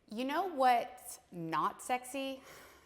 You know what's not sexy?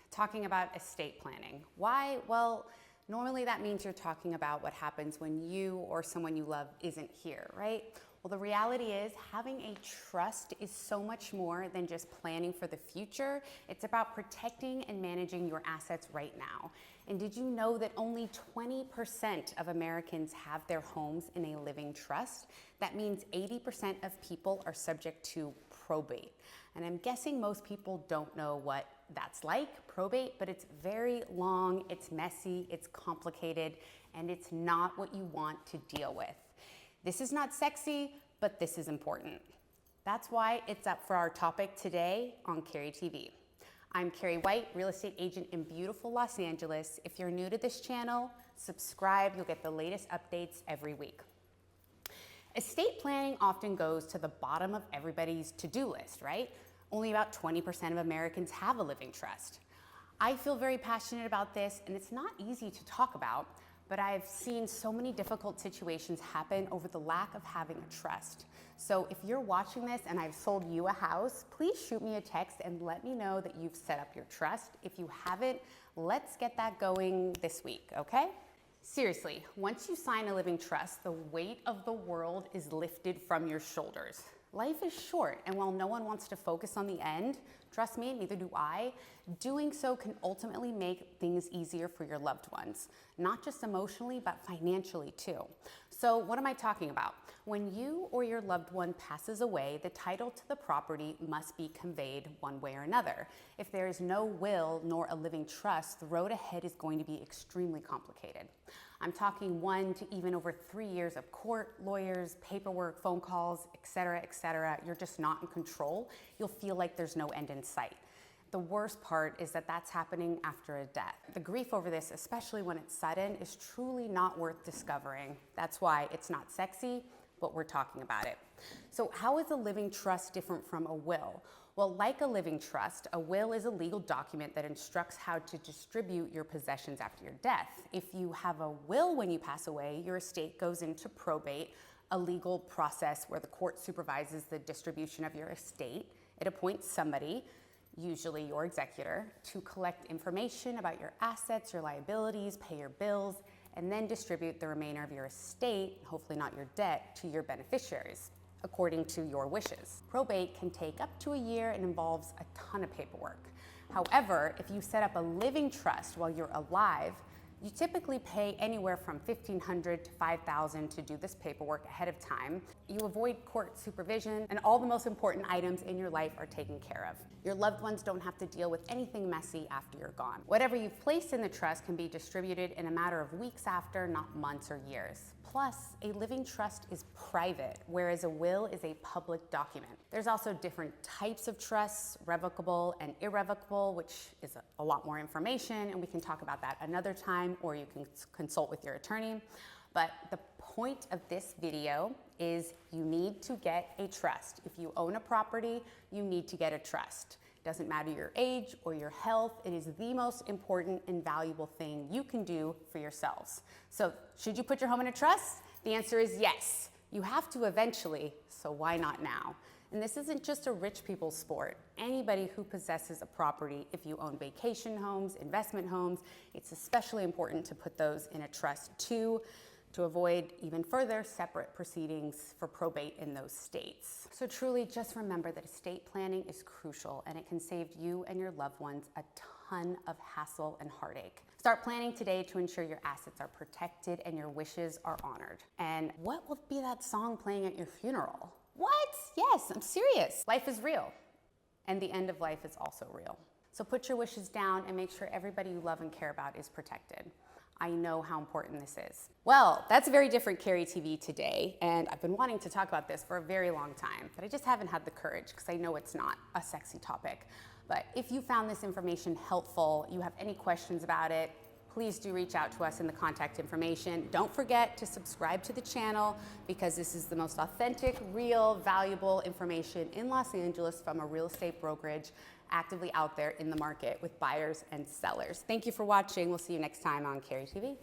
Talking about estate planning. Why? Well, normally that means you're talking about what happens when you or someone you love isn't here, right? Well, the reality is having a trust is so much more than just planning for the future. It's about protecting and managing your assets right now. And did you know that only 20% of Americans have their homes in a living trust? That means 80% of people are subject to probate. And I'm guessing most people don't know what that's like, probate, but it's very long, it's messy, it's complicated, and it's not what you want to deal with. This is not sexy, but this is important. That's why it's up for our topic today on Keri TV. I'm Keri White, real estate agent in beautiful Los Angeles. If you're new to this channel, subscribe, you'll get the latest updates every week. Estate planning often goes to the bottom of everybody's to-do list, right? Only about 20% of Americans have a living trust. I feel very passionate about this, and it's not easy to talk about, but I've seen so many difficult situations happen over the lack of having a trust. So if you're watching this and I've sold you a house, please shoot me a text and let me know that you've set up your trust. If you haven't, let's get that going this week, okay? Seriously, once you sign a living trust, the weight of the world is lifted from your shoulders. Life is short, and while no one wants to focus on the end, trust me, neither do I, doing so can ultimately make things easier for your loved ones, not just emotionally, but financially too. So what am I talking about? When you or your loved one passes away, the title to the property must be conveyed one way or another. If there is no will nor a living trust, the road ahead is going to be extremely complicated. I'm talking 1 to even over 3 years of court, lawyers, paperwork, phone calls, et cetera, you're just not in control. You'll feel like there's no end in sight. The worst part is that that's happening after a death. The grief over this, especially when it's sudden, is truly not worth discovering. That's why it's not sexy, but we're talking about it. So how is a living trust different from a will? Well, like a living trust, a will is a legal document that instructs how to distribute your possessions after your death. If you have a will when you pass away, your estate goes into probate, a legal process where the court supervises the distribution of your estate. It appoints somebody, usually your executor, to collect information about your assets, your liabilities, pay your bills, and then distribute the remainder of your estate, hopefully not your debt, to your beneficiaries, according to your wishes. Probate can take up to a year and involves a ton of paperwork. However, if you set up a living trust while you're alive, you typically pay anywhere from $1,500 to $5,000 to do this paperwork ahead of time. You avoid court supervision, and all the most important items in your life are taken care of. Your loved ones don't have to deal with anything messy after you're gone. Whatever you've placed in the trust can be distributed in a matter of weeks after, not months or years. Plus, a living trust is private, whereas a will is a public document. There's also different types of trusts, revocable and irrevocable, which is a lot more information, and we can talk about that another time, or you can consult with your attorney. But the point of this video is you need to get a trust. If you own a property, you need to get a trust. Doesn't matter your age or your health, it is the most important and valuable thing you can do for yourselves. So should you put your home in a trust? The answer is yes. You have to eventually, so why not now? And this isn't just a rich people's sport. Anybody who possesses a property, if you own vacation homes, investment homes, it's especially important to put those in a trust too, to avoid even further separate proceedings for probate in those states. So truly just remember that estate planning is crucial, and it can save you and your loved ones a ton of hassle and heartache. Start planning today to ensure your assets are protected and your wishes are honored. And what will be that song playing at your funeral? What? Yes, I'm serious. Life is real, and the end of life is also real. So put your wishes down and make sure everybody you love and care about is protected. I know how important this is. Well, that's a very different Keri TV today, and I've been wanting to talk about this for a very long time, but I just haven't had the courage because I know it's not a sexy topic. But if you found this information helpful, you have any questions about it, please do reach out to us in the contact information. Don't forget to subscribe to the channel because this is the most authentic, real, valuable information in Los Angeles from a real estate brokerage actively out there in the market with buyers and sellers. Thank you for watching. We'll see you next time on Keri TV.